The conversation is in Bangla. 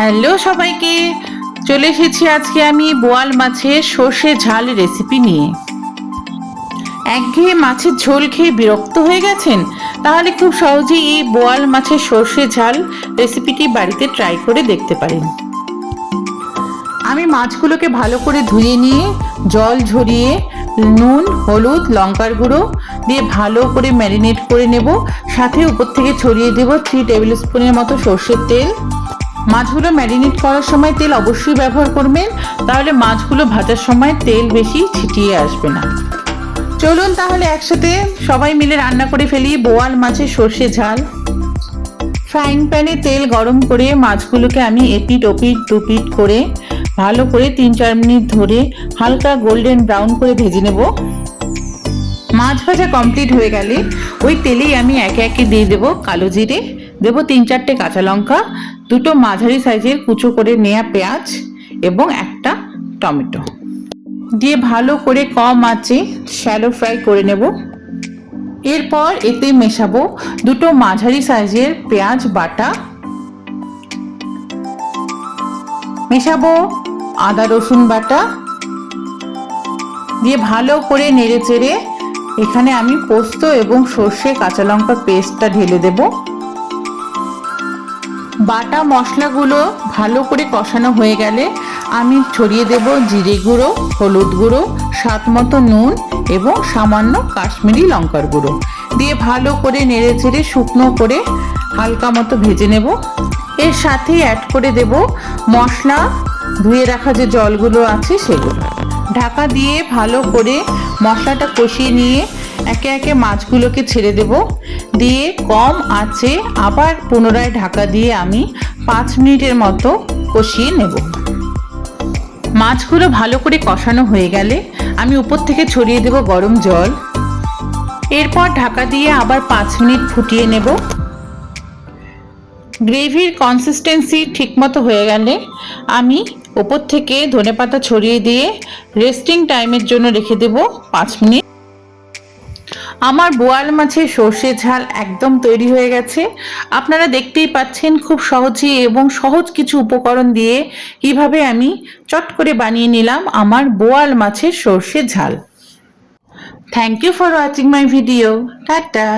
হ্যালো সবাইকে, চলে এসেছি আজকে আমি বোয়াল মাছের সর্ষে ঝাল রেসিপি নিয়ে। একঘেয়ে মাছের ঝোল খেয়ে বিরক্ত হয়ে গেছেন? তাহলে খুব সহজেই এই বোয়াল মাছের সর্ষে ঝাল রেসিপিটি বাড়িতে ট্রাই করে দেখতে পারেন। আমি মাছগুলোকে ভালো করে ধুয়ে নিয়ে জল ঝরিয়ে নুন, হলুদ, লঙ্কার গুঁড়ো দিয়ে ভালো করে ম্যারিনেট করে নেব। সাথে উপর থেকে ছড়িয়ে দেব 3 টেবিল স্পুনের মতো সর্ষের তেল। মাছগুলো ম্যারিনেট করার সময় তেল অবশ্যই ব্যবহার করবেন, তাহলে মাছগুলো ভাজার সময় তেল বেশি ছিটিয়ে আসবে না। চলুন তাহলে একসাথে সবাই মিলে রান্না করে ফেলি বোয়াল মাছের সর্ষে ঝাল। ফ্রাইং প্যানে তেল গরম করে মাছগুলোকে আমি এপিট ওপিট দুপিট করে ভালো করে 3-4 মিনিট ধরে হালকা গোল্ডেন ব্রাউন করে ভেজে নেব। মাছ ভাজা কমপ্লিট হয়ে গেলে ওই তেলেই আমি একে একে দিয়ে দেবো কালো জিরে, দেবো 3-4টে কাঁচা লঙ্কা, 2টো মাঝারি সাইজের কুচো করে নেওয়া পেঁয়াজ এবং একটা টমেটো দিয়ে ভালো করে কম আঁচে শ্যালো ফ্রাই করে নেব। এরপর এতে মেশাবো 2টো মাঝারি সাইজের পেঁয়াজ বাটা, মেশাবো আদা রসুন বাটা দিয়ে ভালো করে নেড়ে চেড়ে এখানে আমি পোস্ত এবং সর্ষে কাঁচা লঙ্কার পেস্টটা ঢেলে দেব। বাটা মশলাগুলো ভালো করে কষানো হয়ে গেলে আমি ছড়িয়ে দেব জিরে গুঁড়ো, হলুদ গুঁড়ো, স্বাদ মতো নুন এবং সামান্য কাশ্মীরি লঙ্কার গুঁড়ো দিয়ে ভালো করে নেড়ে চেড়ে শুকনো করে হালকা মতো ভেজে নেব। এর সাথেই অ্যাড করে দেব মশলা ধুয়ে রাখা যে জলগুলো আছে সেগুলো। ঢাকা দিয়ে ভালো করে মশলাটা কষিয়ে নিয়ে একে একে মাছগুলোকে ছেড়ে দেব, দিয়ে কম আঁচে আবার পুনরায় ঢাকা দিয়ে আমি 5 মিনিটের মতো কষিয়ে নেব। মাছগুলো ভালো করে কষানো হয়ে গেলে আমি উপর থেকে ছড়িয়ে দেব গরম জল। এরপর ঢাকা দিয়ে আবার 5 মিনিট ফুটিয়ে নেব। গ্রেভির কনসিস্টেন্সি ঠিকমতো হয়ে গেলে আমি উপর থেকে ধনেপাতা ছড়িয়ে দিয়ে রেস্টিং টাইমের জন্য রেখে দেব 5 মিনিট। আমার বোয়াল মাছের সর্ষে ঝাল একদম তৈরি হয়ে গেছে। আপনারা দেখতেই পাচ্ছেন খুব সহজেই এবং সহজ কিছু উপকরণ দিয়ে কিভাবে আমি চট করে বানিয়ে নিলাম আমার বোয়াল মাছের সর্ষে ঝাল। Thank you for watching my video. Tata.